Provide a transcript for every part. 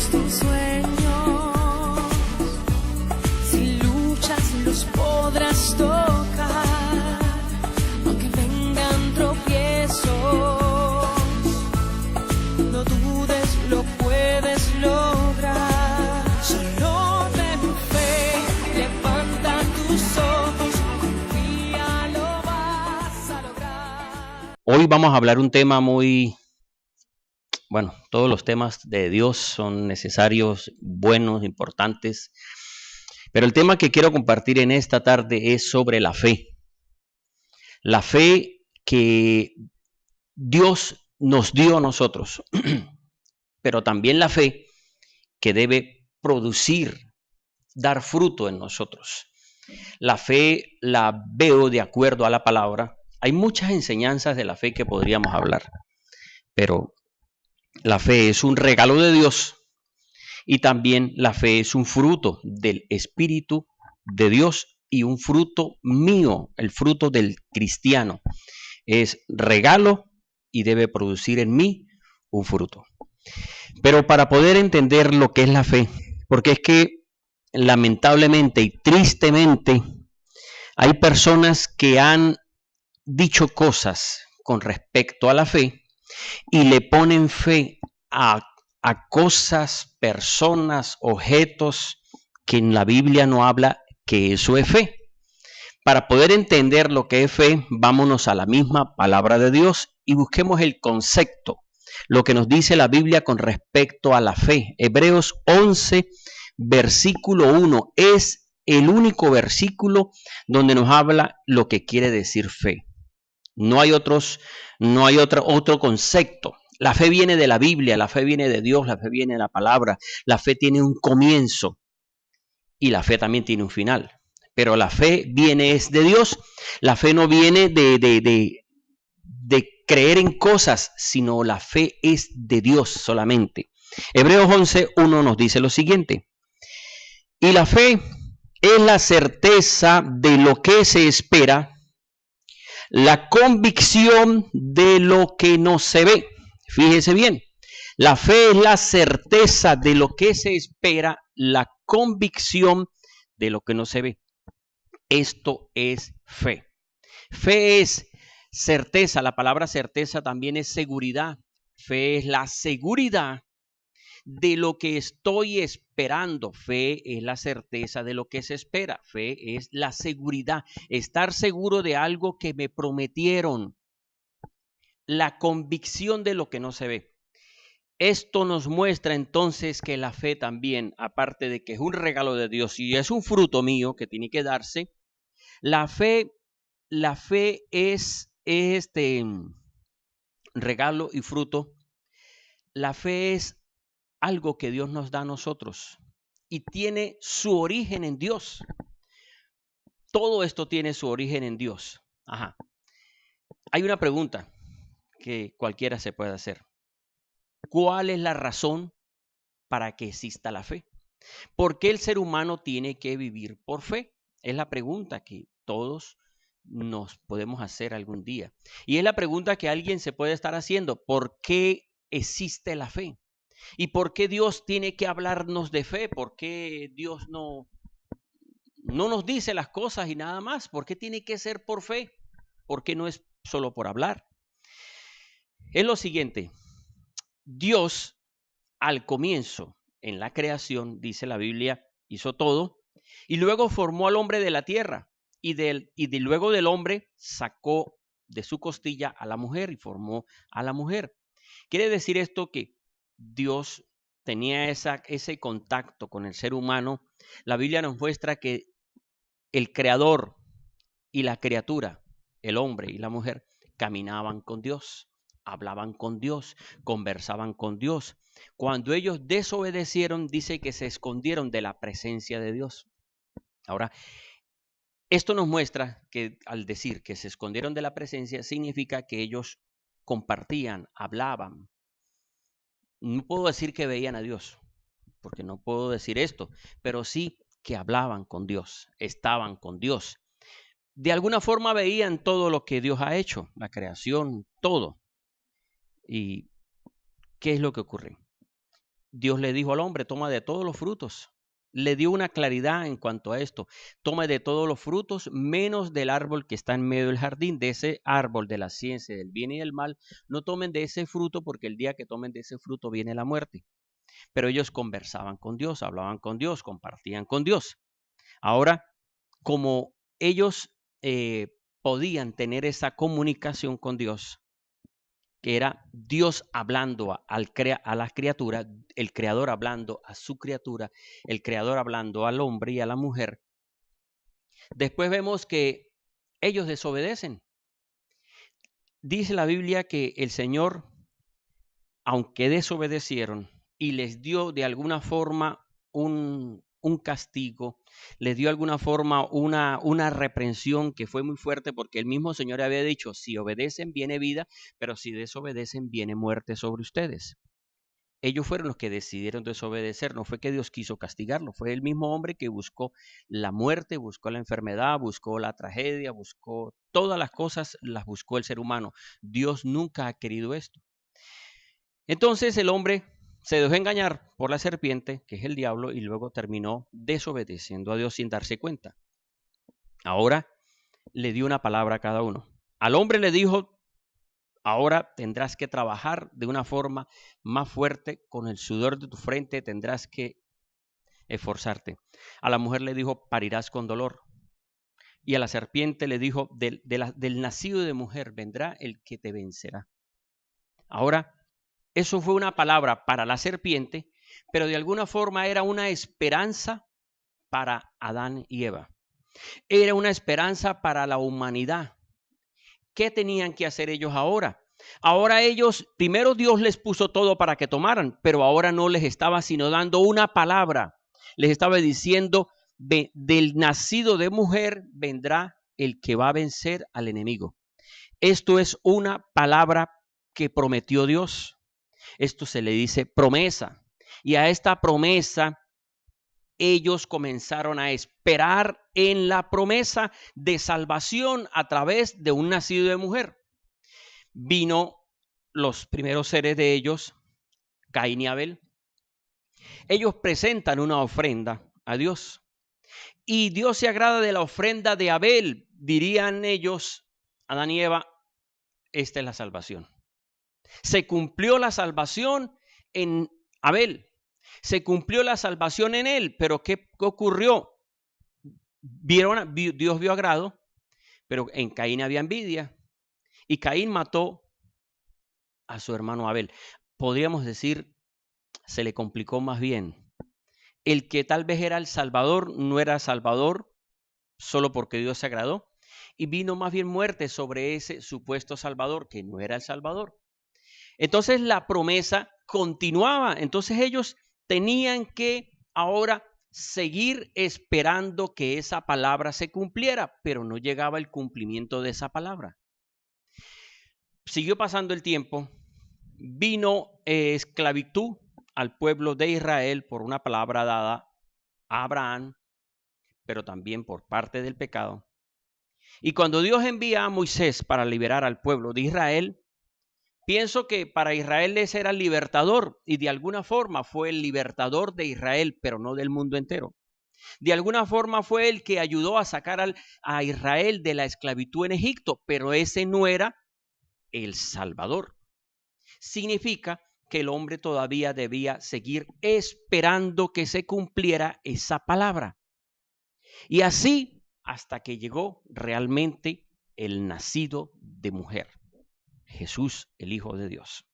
logres tus sueños, si luchas los podrás tocar, aunque vengan tropiezos, no dudes, lo puedes lograr. Solo ten fe, levanta tus ojos, confía, lo vas a lograr. Hoy vamos a hablar un tema bueno, todos los temas de Dios son necesarios, buenos, importantes, pero el tema que quiero compartir en esta tarde es sobre la fe. La fe que Dios nos dio a nosotros, pero también la fe que debe producir, dar fruto en nosotros. La fe la veo de acuerdo a la palabra. Hay muchas enseñanzas de la fe que podríamos hablar, pero la fe es un regalo de Dios y también la fe es un fruto del Espíritu de Dios y un fruto mío, el fruto del cristiano. Es regalo y debe producir en mí un fruto. Pero para poder entender lo que es la fe, porque es que lamentablemente y tristemente hay personas que han dicho cosas con respecto a la fe y le ponen fe a cosas, personas, objetos que en la Biblia no habla que eso es fe. Para poder entender lo que es fe, vámonos a la misma palabra de Dios y busquemos el concepto, lo que nos dice la Biblia con respecto a la fe. Hebreos 11, versículo 1, es el único versículo donde nos habla lo que quiere decir fe. No hay otro concepto. La fe viene de la Biblia, la fe viene de Dios, la fe viene de la palabra. La fe tiene un comienzo y la fe también tiene un final. Pero la fe es de Dios. La fe no viene de creer en cosas, sino la fe es de Dios solamente. Hebreos 11, 1 nos dice lo siguiente. Y la fe es la certeza de lo que se espera, la convicción de lo que no se ve. Fíjese bien, la fe es la certeza de lo que se espera, la convicción de lo que no se ve. Esto es fe. Fe es certeza, la palabra certeza también es seguridad. Fe es la seguridad de lo que estoy esperando. Fe es la certeza de lo que se espera. Fe es la seguridad, estar seguro de algo que me prometieron. La convicción de lo que no se ve. Esto nos muestra entonces que la fe también, aparte de que es un regalo de Dios y es un fruto mío que tiene que darse, la fe es este regalo y fruto. La fe es algo que Dios nos da a nosotros y tiene su origen en Dios. Todo esto tiene su origen en Dios. Ajá. Hay una pregunta que cualquiera se puede hacer. ¿Cuál es la razón para que exista la fe? ¿Por qué el ser humano tiene que vivir por fe? Es la pregunta que todos nos podemos hacer algún día. Y es la pregunta que alguien se puede estar haciendo. ¿Por qué existe la fe? ¿Y por qué Dios tiene que hablarnos de fe? ¿Por qué Dios no nos dice las cosas y nada más? ¿Por qué tiene que ser por fe? ¿Por qué no es solo por hablar? Es lo siguiente. Dios, al comienzo, en la creación, dice la Biblia, hizo todo y luego formó al hombre de la tierra y luego del hombre sacó de su costilla a la mujer y formó a la mujer. Quiere decir esto que Dios tenía ese contacto con el ser humano. La Biblia nos muestra que el creador y la criatura, el hombre y la mujer, caminaban con Dios, hablaban con Dios, conversaban con Dios. Cuando ellos desobedecieron, dice que se escondieron de la presencia de Dios. Ahora, esto nos muestra que al decir que se escondieron de la presencia, significa que ellos compartían, hablaban. No puedo decir que veían a Dios, porque no puedo decir esto, pero sí que hablaban con Dios, estaban con Dios. De alguna forma veían todo lo que Dios ha hecho, la creación, todo. ¿Y qué es lo que ocurre? Dios le dijo al hombre, toma de todos los frutos. Le dio una claridad en cuanto a esto. Toma de todos los frutos, menos del árbol que está en medio del jardín, de ese árbol de la ciencia del bien y del mal. No tomen de ese fruto, porque el día que tomen de ese fruto viene la muerte. Pero ellos conversaban con Dios, hablaban con Dios, compartían con Dios. Ahora, como ellos podían tener esa comunicación con Dios, que era Dios hablando a las criaturas, el creador hablando a su criatura, el creador hablando al hombre y a la mujer. Después vemos que ellos desobedecen. Dice la Biblia que el Señor, aunque desobedecieron y les dio de alguna forma un castigo, les dio de alguna forma una reprensión que fue muy fuerte, porque el mismo Señor había dicho, si obedecen viene vida, pero si desobedecen viene muerte sobre ustedes. Ellos fueron los que decidieron desobedecer, no fue que Dios quiso castigarlo, fue el mismo hombre que buscó la muerte, buscó la enfermedad, buscó la tragedia, buscó todas las cosas, las buscó el ser humano. Dios nunca ha querido esto. Entonces el hombre se dejó engañar por la serpiente, que es el diablo, y luego terminó desobedeciendo a Dios sin darse cuenta. Ahora le dio una palabra a cada uno. Al hombre le dijo, ahora tendrás que trabajar de una forma más fuerte, con el sudor de tu frente tendrás que esforzarte. A la mujer le dijo, parirás con dolor. Y a la serpiente le dijo, del nacido de mujer vendrá el que te vencerá. Ahora, eso fue una palabra para la serpiente, pero de alguna forma era una esperanza para Adán y Eva. Era una esperanza para la humanidad. ¿Qué tenían que hacer ellos ahora? Ahora ellos, primero Dios les puso todo para que tomaran, pero ahora no les estaba sino dando una palabra. Les estaba diciendo, del nacido de mujer vendrá el que va a vencer al enemigo. Esto es una palabra que prometió Dios. Esto se le dice promesa. Y a esta promesa ellos comenzaron a esperar en la promesa de salvación a través de un nacido de mujer. Vino los primeros seres de ellos, Caín y Abel. Ellos presentan una ofrenda a Dios. Y Dios se agrada de la ofrenda de Abel. Dirían ellos, Adán y Eva, esta es la salvación. Se cumplió la salvación en Abel. Se cumplió la salvación en él. Pero ¿qué ocurrió? Dios vio agrado, pero en Caín había envidia. Y Caín mató a su hermano Abel. Podríamos decir, se le complicó más bien. El que tal vez era el Salvador, no era Salvador solo porque Dios se agradó. Y vino más bien muerte sobre ese supuesto Salvador, que no era el Salvador. Entonces la promesa continuaba. Entonces ellos tenían que ahora seguir esperando que esa palabra se cumpliera, pero no llegaba el cumplimiento de esa palabra. Siguió pasando el tiempo, vino esclavitud al pueblo de Israel por una palabra dada a Abraham, pero también por parte del pecado. Y cuando Dios envía a Moisés para liberar al pueblo de Israel, pienso que para Israel ese era el libertador, y de alguna forma fue el libertador de Israel, pero no del mundo entero. De alguna forma fue el que ayudó a sacar a Israel de la esclavitud en Egipto, pero ese no era el Salvador. Significa que el hombre todavía debía seguir esperando que se cumpliera esa palabra. Y así hasta que llegó realmente el nacido de mujer, Jesús, el Hijo de Dios.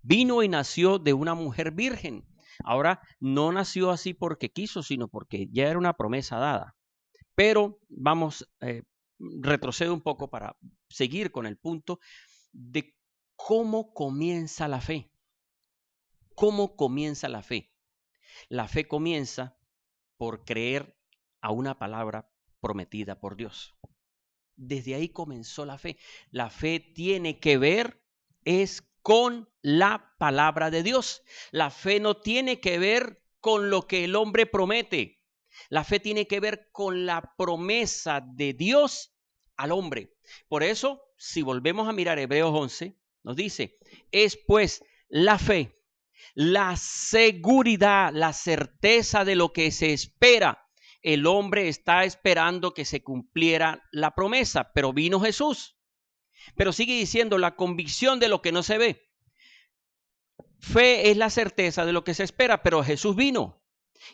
Vino y nació de una mujer virgen. Ahora, no nació así porque quiso, sino porque ya era una promesa dada. Pero vamos, retrocedo un poco para seguir con el punto de cómo comienza la fe. ¿Cómo comienza la fe? La fe comienza por creer a una palabra prometida por Dios. Desde ahí comenzó la fe. La fe tiene que ver con la palabra de Dios. La fe no tiene que ver con lo que el hombre promete. La fe tiene que ver con la promesa de Dios al hombre. Por eso, si volvemos a mirar Hebreos 11, nos dice, es pues la fe, La seguridad, la certeza de lo que se espera. El hombre está esperando que se cumpliera la promesa, pero vino Jesús. Pero sigue diciendo la convicción de lo que no se ve. Fe es la certeza de lo que se espera, pero Jesús vino.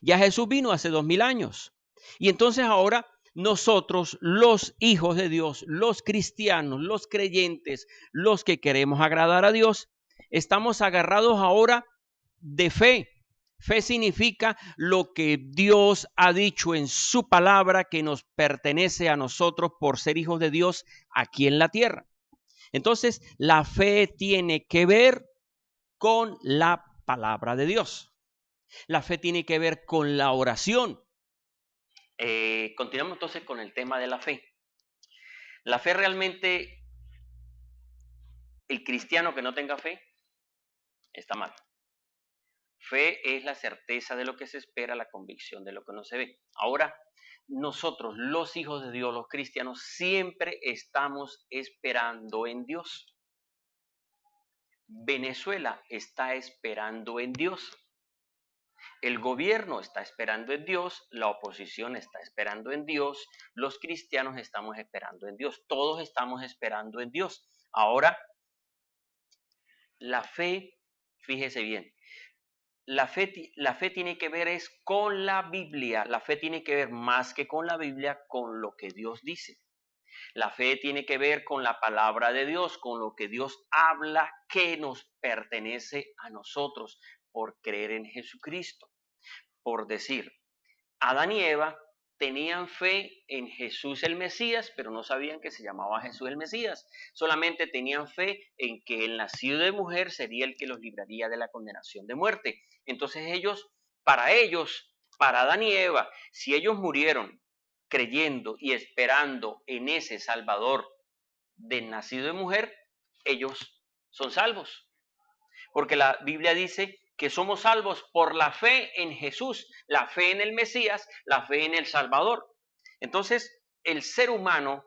Ya Jesús vino hace 2000 años. Y entonces ahora nosotros, los hijos de Dios, los cristianos, los creyentes, los que queremos agradar a Dios, estamos agarrados ahora de fe. Fe significa lo que Dios ha dicho en su palabra que nos pertenece a nosotros por ser hijos de Dios aquí en la tierra. Entonces, la fe tiene que ver con la palabra de Dios. La fe tiene que ver con la oración. Continuamos entonces con el tema de la fe. La fe realmente, el cristiano que no tenga fe, está mal. Fe es la certeza de lo que se espera, la convicción de lo que no se ve. Ahora, nosotros, los hijos de Dios, los cristianos, siempre estamos esperando en Dios. Venezuela está esperando en Dios. El gobierno está esperando en Dios, la oposición está esperando en Dios, los cristianos estamos esperando en Dios, todos estamos esperando en Dios. Ahora, la fe, fíjese bien, la fe tiene que ver es con la Biblia, la fe tiene que ver más que con la Biblia, con lo que Dios dice. La fe tiene que ver con la palabra de Dios, con lo que Dios habla que nos pertenece a nosotros por creer en Jesucristo. Por decir, Adán y Eva tenían fe en Jesús el Mesías, pero no sabían que se llamaba Jesús el Mesías. Solamente tenían fe en que el nacido de mujer sería el que los libraría de la condenación de muerte. Entonces para Adán y Eva, si ellos murieron creyendo y esperando en ese Salvador del nacido de mujer, ellos son salvos. Porque la Biblia dice que somos salvos por la fe en Jesús, la fe en el Mesías, la fe en el Salvador. Entonces, el ser humano,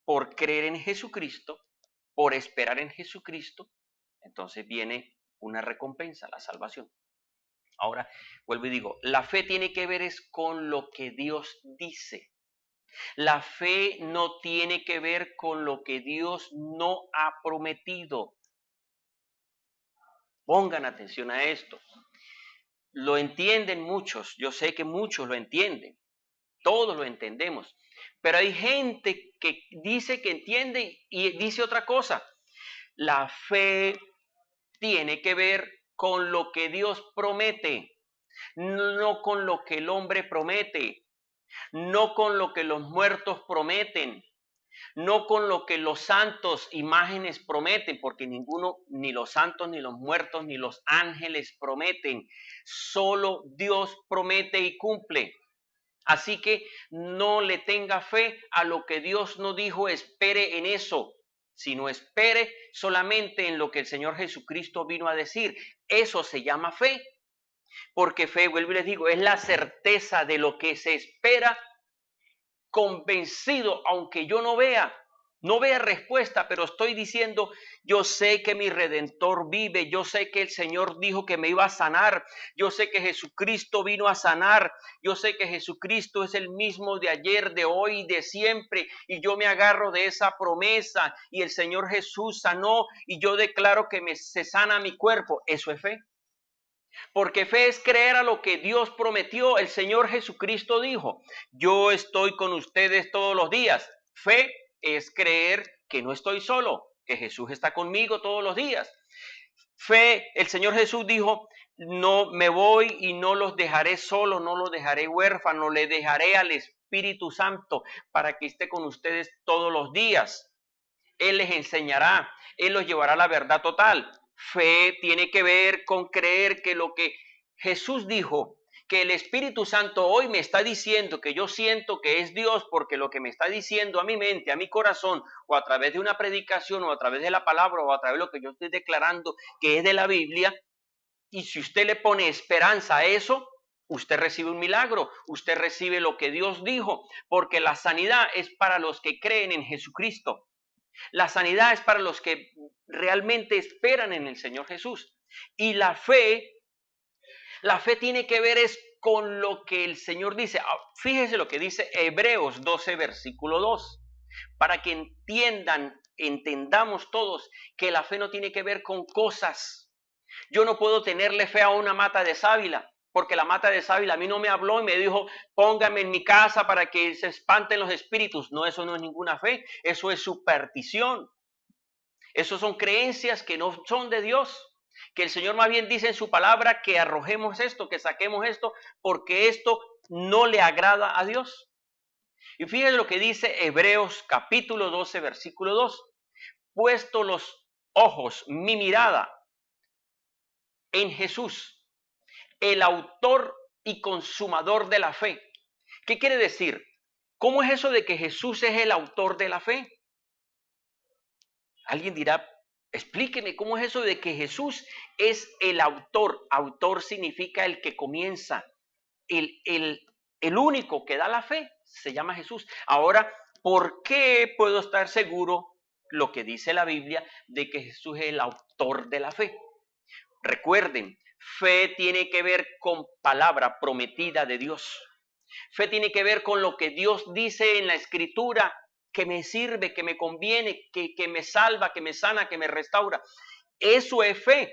por creer en Jesucristo, por esperar en Jesucristo, entonces viene una recompensa, la salvación. Ahora, vuelvo y digo, la fe tiene que ver es con lo que Dios dice. La fe no tiene que ver con lo que Dios no ha prometido. Pongan atención a esto. Lo entienden muchos, yo sé que muchos lo entienden, todos lo entendemos, pero hay gente que dice que entiende y dice otra cosa. La fe tiene que ver con lo que Dios promete, no con lo que el hombre promete, no con lo que los muertos prometen, no con lo que los santos imágenes prometen, porque ninguno, ni los santos, ni los muertos, ni los ángeles prometen. Solo Dios promete y cumple. Así que no le tenga fe a lo que Dios no dijo, espere en eso, sino espere solamente en lo que el Señor Jesucristo vino a decir. Eso se llama fe, porque fe, vuelvo y les digo, es la certeza de lo que se espera, convencido, aunque yo no vea respuesta, pero estoy diciendo, yo sé que mi Redentor vive, yo sé que el Señor dijo que me iba a sanar, yo sé que Jesucristo vino a sanar, yo sé que Jesucristo es el mismo de ayer, de hoy y de siempre, y yo me agarro de esa promesa, y el Señor Jesús sanó, y yo declaro que se sana mi cuerpo. Eso es fe. Porque fe es creer a lo que Dios prometió. El Señor Jesucristo dijo, yo estoy con ustedes todos los días. Fe es creer que no estoy solo, que Jesús está conmigo todos los días. Fe, el Señor Jesús dijo, no me voy y no los dejaré solos, no los dejaré huérfanos, le dejaré al Espíritu Santo para que esté con ustedes todos los días. Él les enseñará, Él los llevará a la verdad total. Fe tiene que ver con creer que lo que Jesús dijo, que el Espíritu Santo hoy me está diciendo, que yo siento que es Dios, porque lo que me está diciendo a mi mente, a mi corazón, o a través de una predicación, o a través de la palabra, o a través de lo que yo estoy declarando, que es de la Biblia, y si usted le pone esperanza a eso, usted recibe un milagro, usted recibe lo que Dios dijo, porque la sanidad es para los que creen en Jesucristo. La sanidad es para los que realmente esperan en el Señor Jesús. Y la fe tiene que ver es con lo que el Señor dice. Fíjese lo que dice Hebreos 12, versículo 2. Para que entendamos todos que la fe no tiene que ver con cosas. Yo no puedo tenerle fe a una mata de sábila, porque la mata de sábila a mí no me habló y me dijo, póngame en mi casa para que se espanten los espíritus. No, eso no es ninguna fe, eso es superstición. Eso son creencias que no son de Dios. Que el Señor más bien dice en su palabra que arrojemos esto, que saquemos esto, porque esto no le agrada a Dios. Y fíjense lo que dice Hebreos capítulo 12, versículo 2. Puesto los ojos, mi mirada en Jesús, el autor y consumador de la fe. ¿Qué quiere decir? ¿Cómo es eso de que Jesús es el autor de la fe? Alguien dirá, explíqueme cómo es eso de que Jesús es el autor. Autor significa el que comienza, el único que da la fe, se llama Jesús. Ahora, ¿por qué puedo estar seguro lo que dice la Biblia de que Jesús es el autor de la fe? Recuerden, fe tiene que ver con palabra prometida de Dios. Fe tiene que ver con lo que Dios dice en la Escritura, que me sirve, que me conviene, que me salva, que me sana, que me restaura. Eso es fe.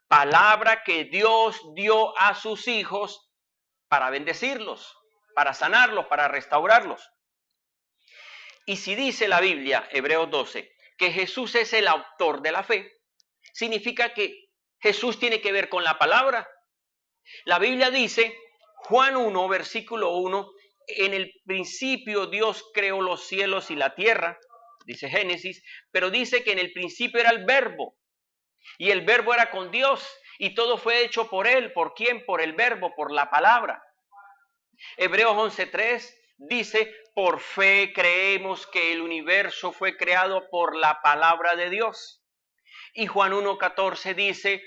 Palabra que Dios dio a sus hijos para bendecirlos, para sanarlos, para restaurarlos. Y si dice la Biblia, Hebreos 12, que Jesús es el autor de la fe, significa que Jesús tiene que ver con la palabra. La Biblia dice, Juan 1, versículo 1, en el principio Dios creó los cielos y la tierra, dice Génesis, pero dice que en el principio era el verbo, y el verbo era con Dios, y todo fue hecho por él. ¿Por quién? Por el verbo, por la palabra. Hebreos 11:3 dice, por fe creemos que el universo fue creado por la palabra de Dios. Y Juan 1:14 dice,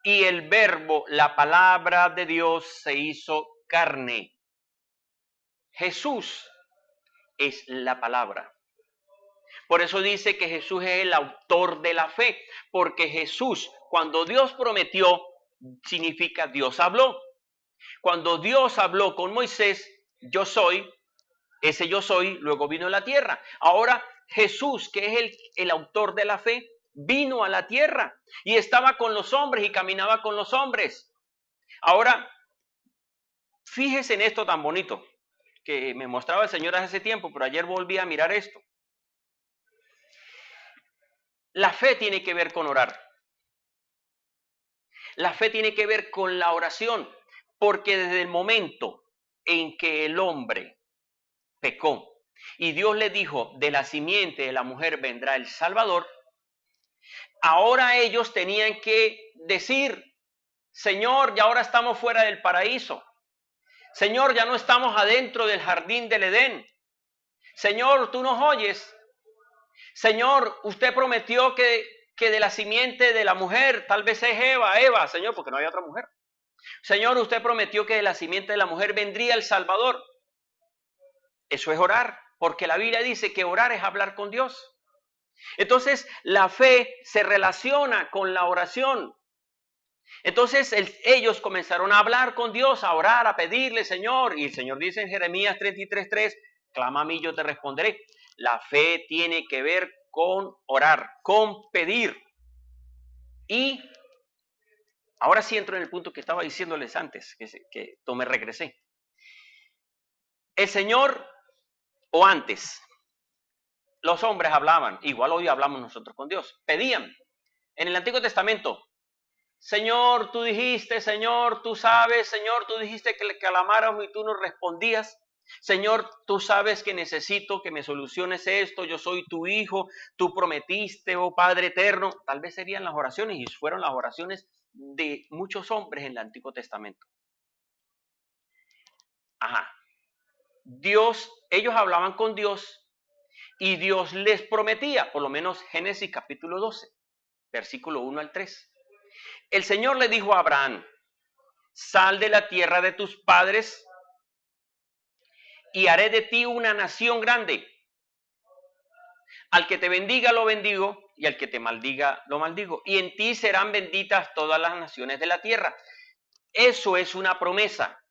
y el verbo, la palabra de Dios, se hizo carne. Jesús es la palabra. Por eso dice que Jesús es el autor de la fe, porque Jesús, cuando Dios prometió, significa Dios habló. Cuando Dios habló con Moisés, yo soy, ese yo soy, luego vino a la tierra. Ahora Jesús, que es el autor de la fe, vino a la tierra y estaba con los hombres y caminaba con los hombres. Ahora, fíjese en esto tan bonito que me mostraba el Señor hace tiempo, pero ayer volví a mirar esto. La fe tiene que ver con orar. La fe tiene que ver con la oración, porque desde el momento en que el hombre pecó y Dios le dijo, de la simiente de la mujer vendrá el Salvador, ahora ellos tenían que decir, Señor, ya ahora estamos fuera del paraíso. Señor, ya no estamos adentro del jardín del Edén. Señor, tú nos oyes. Señor, usted prometió que de la simiente de la mujer, tal vez es Eva, Señor, porque no hay otra mujer. Señor, usted prometió que de la simiente de la mujer vendría el Salvador. Eso es orar, porque la Biblia dice que orar es hablar con Dios. Entonces, la fe se relaciona con la oración. Entonces, ellos comenzaron a hablar con Dios, a orar, a pedirle, Señor. Y el Señor dice en Jeremías 33:3, clama a mí, yo te responderé. La fe tiene que ver con orar, con pedir. Y ahora sí entro en el punto que estaba diciéndoles antes, que me regresé. El Señor, o antes, los hombres hablaban, igual hoy hablamos nosotros con Dios, pedían. En el Antiguo Testamento, Señor, tú dijiste, Señor, tú sabes, Señor, tú dijiste que le clamáramos y tú nos respondías. Señor, tú sabes que necesito que me soluciones esto, yo soy tu hijo, tú prometiste, oh Padre eterno. Tal vez serían las oraciones y fueron las oraciones de muchos hombres en el Antiguo Testamento. Ellos hablaban con Dios y Dios les prometía, por lo menos Génesis capítulo 12, versículo 1 al 3. El Señor le dijo a Abraham, sal de la tierra de tus padres y haré de ti una nación grande. Al que te bendiga lo bendigo y al que te maldiga lo maldigo. Y en ti serán benditas todas las naciones de la tierra. Eso es una promesa,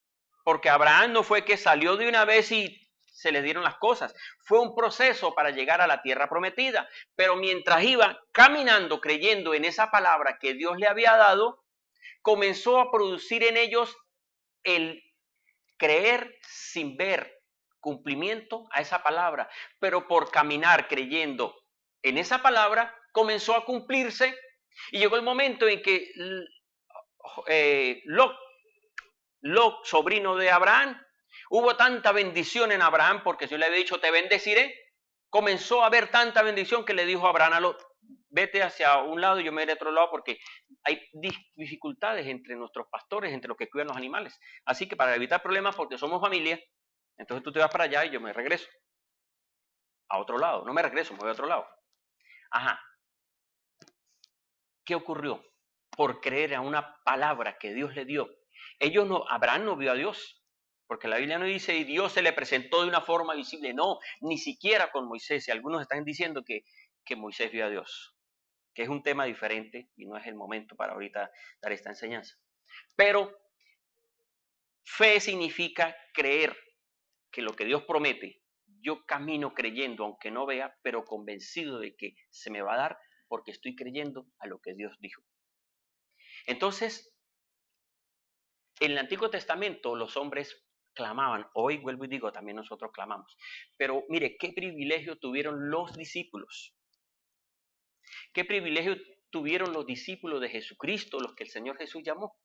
porque Abraham no fue que salió de una vez y se le dieron las cosas. Fue un proceso para llegar a la tierra prometida. Pero mientras iba caminando, creyendo en esa palabra que Dios le había dado, comenzó a producir en ellos el creer sin ver cumplimiento a esa palabra, pero por caminar creyendo en esa palabra comenzó a cumplirse y llegó el momento en que Lot, sobrino de Abraham, hubo tanta bendición en Abraham porque Dios le había dicho te bendeciré, comenzó a haber tanta bendición que le dijo a Abraham a Lot, vete hacia un lado y yo me iré a otro lado porque hay dificultades entre nuestros pastores, entre los que cuidan los animales. Así que para evitar problemas, porque somos familia, entonces tú te vas para allá y yo me regreso a otro lado. No me regreso, me voy a otro lado. Ajá. ¿Qué ocurrió? Por creer a una palabra que Dios le dio. Abraham no vio a Dios, porque la Biblia no dice y Dios se le presentó de una forma visible. No, ni siquiera con Moisés. Y algunos están diciendo que Moisés vio a Dios, que es un tema diferente y no es el momento para ahorita dar esta enseñanza. Pero fe significa creer que lo que Dios promete, yo camino creyendo, aunque no vea, pero convencido de que se me va a dar porque estoy creyendo a lo que Dios dijo. Entonces, en el Antiguo Testamento los hombres clamaban, hoy vuelvo y digo, también nosotros clamamos, pero mire, qué privilegio tuvieron los discípulos. ¿Qué privilegio tuvieron los discípulos de Jesucristo, los que el Señor Jesús llamó?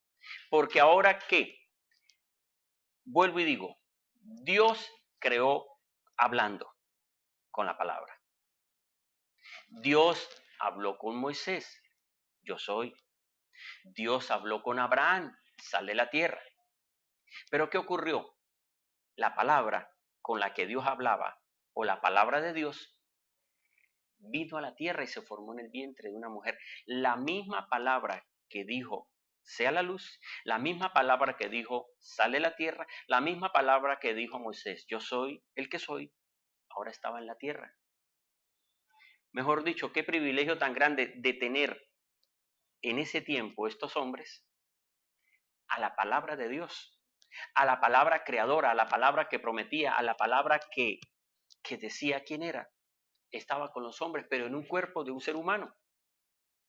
Porque ahora ¿qué? Vuelvo y digo, Dios creó hablando con la palabra. Dios habló con Moisés, yo soy. Dios habló con Abraham, sal de la tierra. Pero ¿qué ocurrió? La palabra con la que Dios hablaba, o la palabra de Dios, vino a la tierra y se formó en el vientre de una mujer. La misma palabra que dijo, sea la luz, la misma palabra que dijo, sale la tierra, la misma palabra que dijo Moisés, yo soy el que soy, ahora estaba en la tierra. Mejor dicho, qué privilegio tan grande de tener en ese tiempo estos hombres a la palabra de Dios, a la palabra creadora, a la palabra que prometía, a la palabra que decía quién era. Estaba con los hombres, pero en un cuerpo de un ser humano.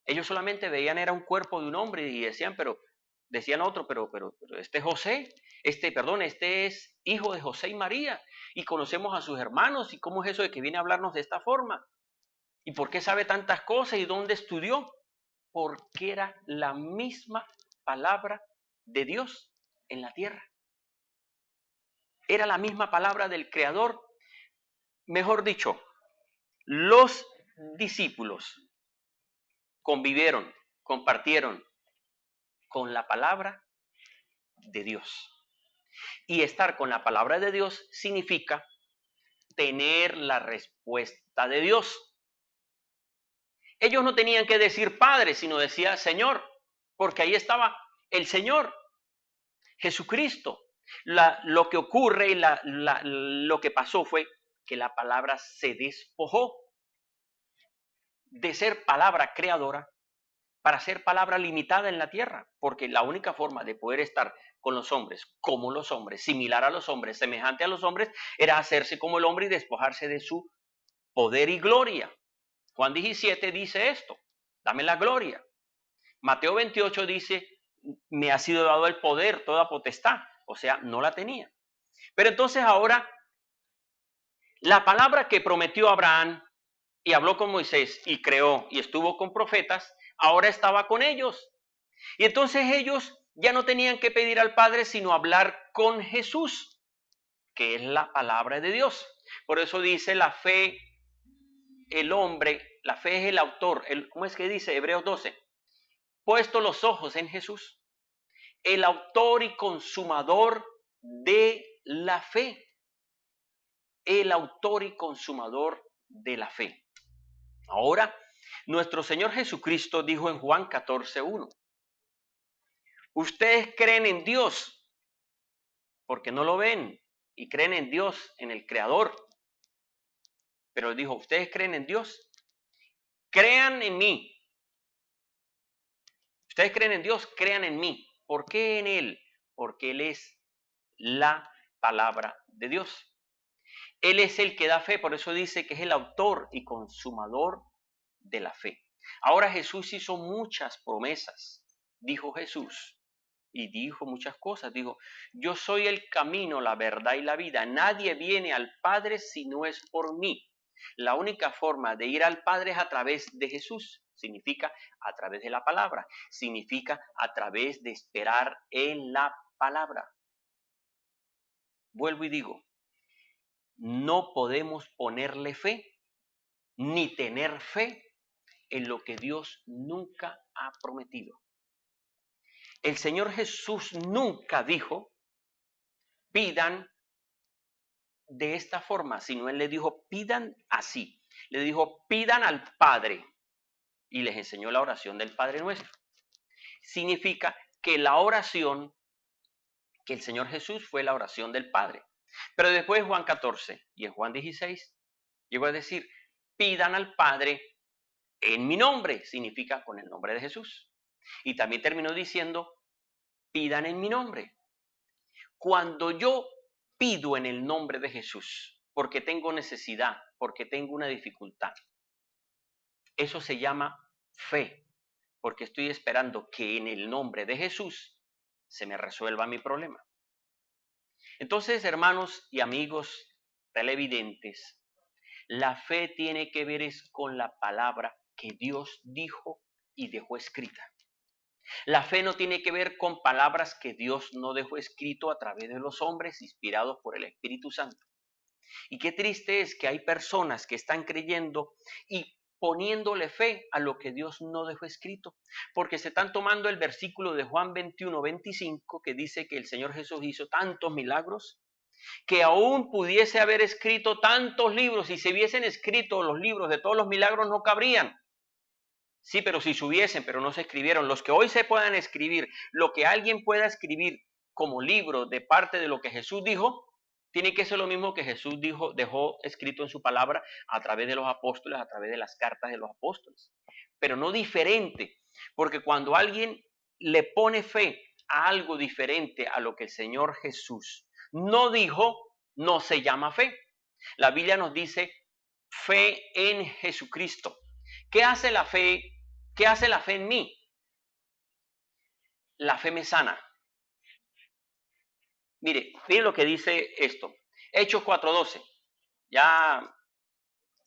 Ellos solamente veían era un cuerpo de un hombre y decían otro, pero este es José, este es hijo de José y María, y conocemos a sus hermanos, y cómo es eso de que viene a hablarnos de esta forma, y por qué sabe tantas cosas, y dónde estudió, porque era la misma palabra de Dios en la tierra. Era la misma palabra del Creador. Mejor dicho, los discípulos convivieron, compartieron con la palabra de Dios. Y estar con la palabra de Dios significa tener la respuesta de Dios. Ellos no tenían que decir Padre, sino decía Señor, porque ahí estaba el Señor, Jesucristo. Lo que ocurre y lo que pasó fue que la palabra se despojó de ser palabra creadora para ser palabra limitada en la tierra, porque la única forma de poder estar con los hombres, como los hombres, similar a los hombres, semejante a los hombres, era hacerse como el hombre y despojarse de su poder y gloria. Juan 17 dice esto, dame la gloria. Mateo 28 dice, me ha sido dado el poder, toda potestad, o sea, no la tenía. Pero entonces ahora, la palabra que prometió Abraham y habló con Moisés y creó y estuvo con profetas, ahora estaba con ellos. Y entonces ellos ya no tenían que pedir al Padre, sino hablar con Jesús, que es la palabra de Dios. Por eso dice la fe, el hombre, la fe es el autor. ¿Cómo es que dice Hebreos 12? Puesto los ojos en Jesús, el autor y consumador de la fe. El autor y consumador de la fe. Ahora, nuestro Señor Jesucristo dijo en Juan 14:1, ustedes creen en Dios porque no lo ven y creen en Dios, en el Creador. Pero dijo, ustedes creen en Dios, crean en mí. Ustedes creen en Dios, crean en mí. ¿Por qué en Él? Porque Él es la palabra de Dios. Él es el que da fe, por eso dice que es el autor y consumador de la fe. Ahora Jesús hizo muchas promesas, dijo Jesús, y dijo muchas cosas. Dijo, yo soy el camino, la verdad y la vida. Nadie viene al Padre si no es por mí. La única forma de ir al Padre es a través de Jesús. Significa a través de la palabra. Significa a través de esperar en la palabra. Vuelvo y digo, no podemos ponerle fe ni tener fe en lo que Dios nunca ha prometido. El Señor Jesús nunca dijo, pidan de esta forma, sino Él le dijo, pidan así. Le dijo, pidan al Padre. Y les enseñó la oración del Padre Nuestro. Significa que la oración que el Señor Jesús fue la oración del Padre. Pero después en Juan 14 y en Juan 16 llegó a decir, pidan al Padre en mi nombre, significa con el nombre de Jesús. Y también terminó diciendo, pidan en mi nombre. Cuando yo pido en el nombre de Jesús, porque tengo necesidad, porque tengo una dificultad, eso se llama fe, porque estoy esperando que en el nombre de Jesús se me resuelva mi problema. Entonces, hermanos y amigos televidentes, la fe tiene que ver es con la palabra que Dios dijo y dejó escrita. La fe no tiene que ver con palabras que Dios no dejó escrito a través de los hombres inspirados por el Espíritu Santo. Y qué triste es que hay personas que están creyendo y poniéndole fe a lo que Dios no dejó escrito, porque se están tomando el versículo de Juan 21:25 que dice que el Señor Jesús hizo tantos milagros que aún pudiese haber escrito tantos libros, y si hubiesen escrito los libros de todos los milagros no cabrían. Sí, pero si se hubiesen, pero no se escribieron. Los que hoy se puedan escribir, lo que alguien pueda escribir como libro de parte de lo que Jesús dijo, tiene que ser lo mismo que Jesús dijo, dejó escrito en su palabra a través de los apóstoles, a través de las cartas de los apóstoles. Pero no diferente, porque cuando alguien le pone fe a algo diferente a lo que el Señor Jesús no dijo, no se llama fe. La Biblia nos dice fe en Jesucristo. ¿Qué hace la fe? ¿Qué hace la fe en mí? La fe me sana. Mire lo que dice esto. Hechos 4:12. Ya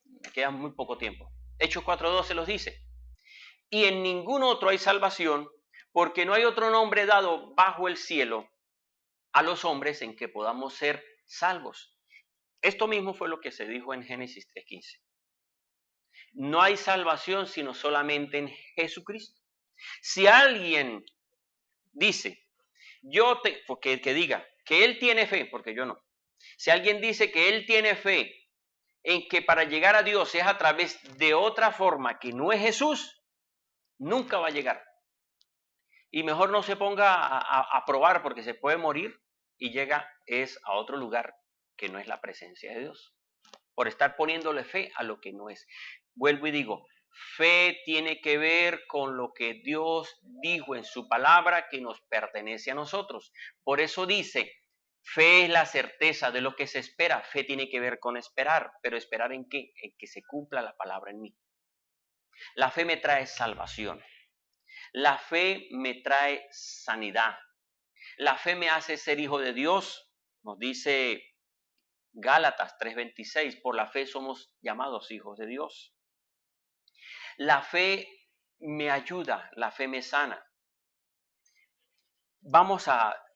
me queda muy poco tiempo. Hechos 4:12 los dice. Y en ningún otro hay salvación, porque no hay otro nombre dado bajo el cielo a los hombres en que podamos ser salvos. Esto mismo fue lo que se dijo en Génesis 3:15. No hay salvación sino solamente en Jesucristo. Si alguien dice, que diga que él tiene fe, porque yo no. Si alguien dice que él tiene fe en que para llegar a Dios es a través de otra forma que no es Jesús, nunca va a llegar. Y mejor no se ponga a probar porque se puede morir y llega es a otro lugar que no es la presencia de Dios. Por estar poniéndole fe a lo que no es. Vuelvo y digo, fe tiene que ver con lo que Dios dijo en su palabra que nos pertenece a nosotros. Por eso dice, fe es la certeza de lo que se espera. Fe tiene que ver con esperar, pero ¿esperar en qué? En que se cumpla la palabra en mí. La fe me trae salvación. La fe me trae sanidad. La fe me hace ser hijo de Dios. Nos dice Gálatas 3:26, por la fe somos llamados hijos de Dios. La fe me ayuda, la fe me sana.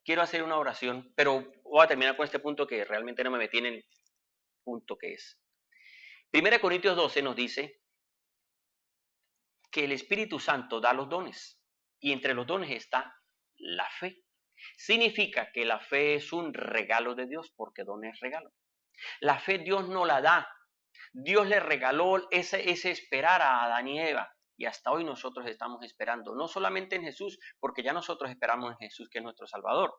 Quiero hacer una oración, pero voy a terminar con este punto que realmente no me metí en el punto que es. 1 Corintios 12 nos dice que el Espíritu Santo da los dones y entre los dones está la fe. Significa que la fe es un regalo de Dios porque don es regalo. La fe Dios no la da. Dios le regaló ese esperar a Adán y Eva y hasta hoy nosotros estamos esperando, no solamente en Jesús, porque ya nosotros esperamos en Jesús que es nuestro Salvador.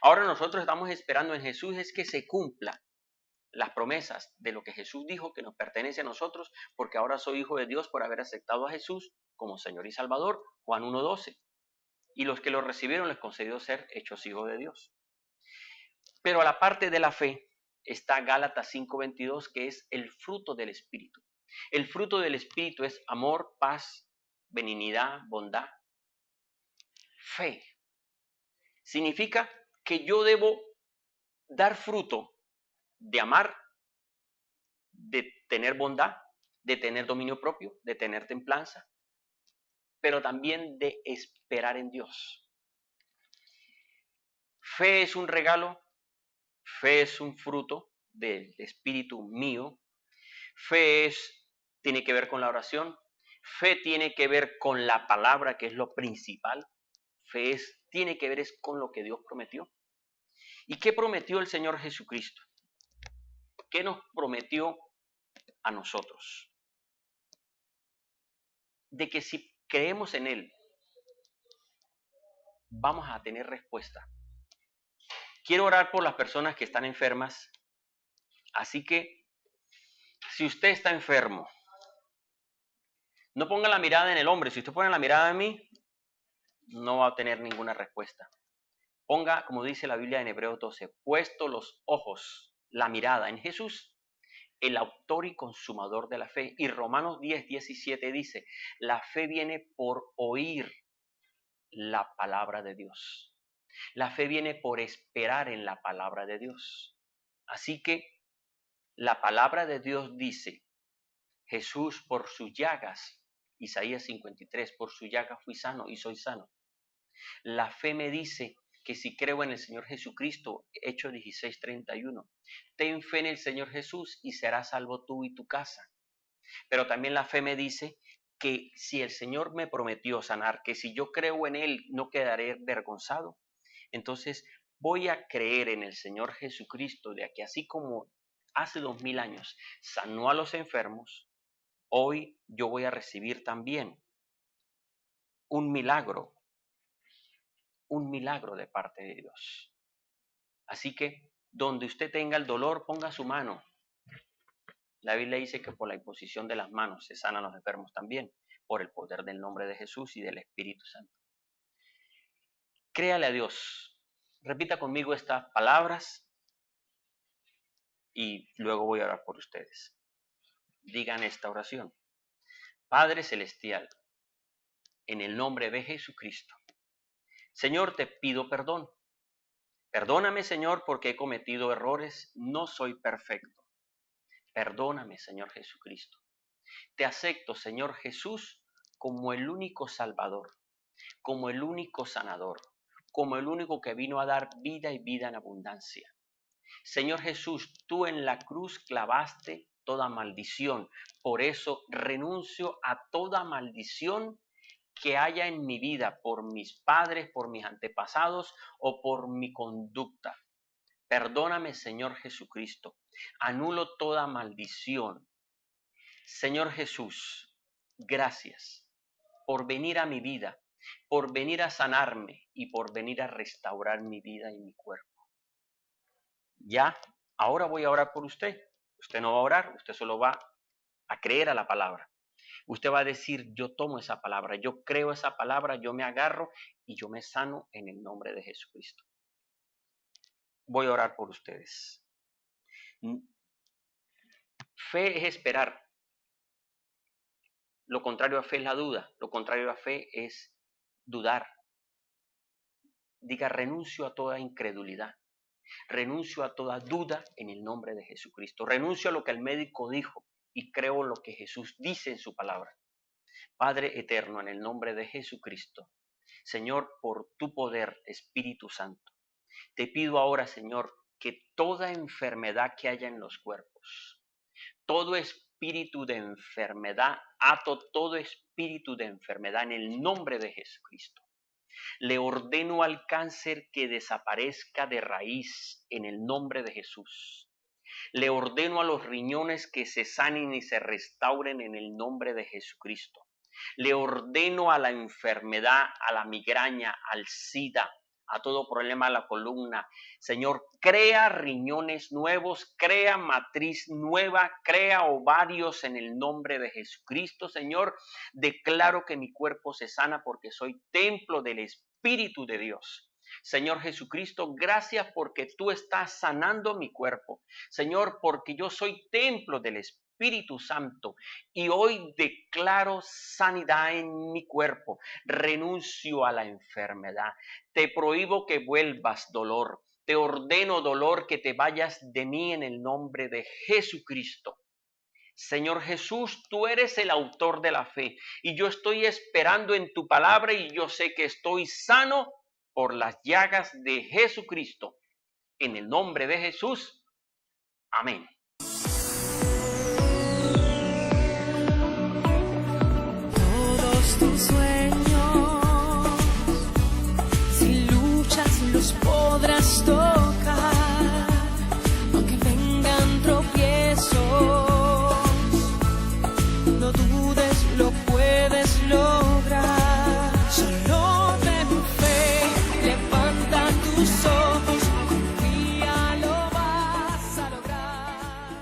Ahora nosotros estamos esperando en Jesús es que se cumpla las promesas de lo que Jesús dijo que nos pertenece a nosotros, porque ahora soy hijo de Dios por haber aceptado a Jesús como Señor y Salvador, Juan 1:12. Y los que lo recibieron les concedió ser hechos hijos de Dios. Pero a la parte de la fe está Gálatas 5:22, que es el fruto del Espíritu. El fruto del Espíritu es amor, paz, benignidad, bondad, fe. Significa que yo debo dar fruto de amar, de tener bondad, de tener dominio propio, de tener templanza, pero también de esperar en Dios. Fe es un regalo, fe es un fruto del espíritu mío, tiene que ver con la oración, fe tiene que ver con la palabra, que es lo principal, tiene que ver con lo que Dios prometió. ¿Y qué prometió el Señor Jesucristo? ¿Qué nos prometió a nosotros? De que si creemos en Él, vamos a tener respuesta. Quiero orar por las personas que están enfermas, así que si usted está enfermo, no ponga la mirada en el hombre. Si usted pone la mirada en mí, no va a tener ninguna respuesta. Ponga, como dice la Biblia en Hebreos 12, puesto los ojos, la mirada en Jesús, el autor y consumador de la fe. Y Romanos 10:17 dice, la fe viene por oír la palabra de Dios. La fe viene por esperar en la palabra de Dios. Así que la palabra de Dios dice, Jesús por sus llagas, Isaías 53, por sus llagas fui sano y soy sano. La fe me dice que si creo en el Señor Jesucristo, Hechos 16:31, ten fe en el Señor Jesús y serás salvo tú y tu casa. Pero también la fe me dice que si el Señor me prometió sanar, que si yo creo en Él no quedaré avergonzado. Entonces voy a creer en el Señor Jesucristo, de que así como hace 2000 años sanó a los enfermos, hoy yo voy a recibir también un milagro de parte de Dios. Así que donde usted tenga el dolor, ponga su mano. La Biblia dice que por la imposición de las manos se sanan los enfermos también, por el poder del nombre de Jesús y del Espíritu Santo. Créale a Dios. Repita conmigo estas palabras y luego voy a orar por ustedes. Digan esta oración. Padre Celestial, en el nombre de Jesucristo, Señor, te pido perdón. Perdóname, Señor, porque he cometido errores, no soy perfecto. Perdóname, Señor Jesucristo. Te acepto, Señor Jesús, como el único Salvador, como el único sanador, como el único que vino a dar vida y vida en abundancia. Señor Jesús, tú en la cruz clavaste toda maldición. Por eso renuncio a toda maldición que haya en mi vida por mis padres, por mis antepasados o por mi conducta. Perdóname, Señor Jesucristo. Anulo toda maldición. Señor Jesús, gracias por venir a mi vida, por venir a sanarme y por venir a restaurar mi vida y mi cuerpo. Ya, ahora voy a orar por usted. Usted no va a orar, usted solo va a creer a la palabra. Usted va a decir, yo tomo esa palabra, yo creo esa palabra, yo me agarro y yo me sano en el nombre de Jesucristo. Voy a orar por ustedes. Fe es esperar. Lo contrario a fe es la duda. Lo contrario a fe es dudar. Diga, renuncio a toda incredulidad. Renuncio a toda duda en el nombre de Jesucristo. Renuncio a lo que el médico dijo y creo lo que Jesús dice en su palabra. Padre eterno, en el nombre de Jesucristo, Señor, por tu poder, Espíritu Santo, te pido ahora, Señor, que toda enfermedad que haya en los cuerpos, todo espíritu de enfermedad, ato todo espíritu de enfermedad en el nombre de Jesucristo. Le ordeno al cáncer que desaparezca de raíz en el nombre de Jesús. Le ordeno a los riñones que se sanen y se restauren en el nombre de Jesucristo. Le ordeno a la enfermedad, a la migraña, al SIDA, a todo problema de la columna. Señor, crea riñones nuevos, crea matriz nueva, crea ovarios en el nombre de Jesucristo. Señor, declaro que mi cuerpo se sana porque soy templo del Espíritu de Dios. Señor Jesucristo, gracias porque tú estás sanando mi cuerpo. Señor, porque yo soy templo del Espíritu Santo y hoy declaro sanidad en mi cuerpo. Renuncio a la enfermedad. Te prohíbo que vuelvas, dolor. Te ordeno, dolor, que te vayas de mí en el nombre de Jesucristo. Señor Jesús, tú eres el autor de la fe y yo estoy esperando en tu palabra y yo sé que estoy sano por las llagas de Jesucristo. En el nombre de Jesús. Amén. Todos tus sueños, si luchas los podrás tocar, aunque vengan tropiezos, no dudes, lo puedes lograr. Solo ten fe, levanta tus ojos.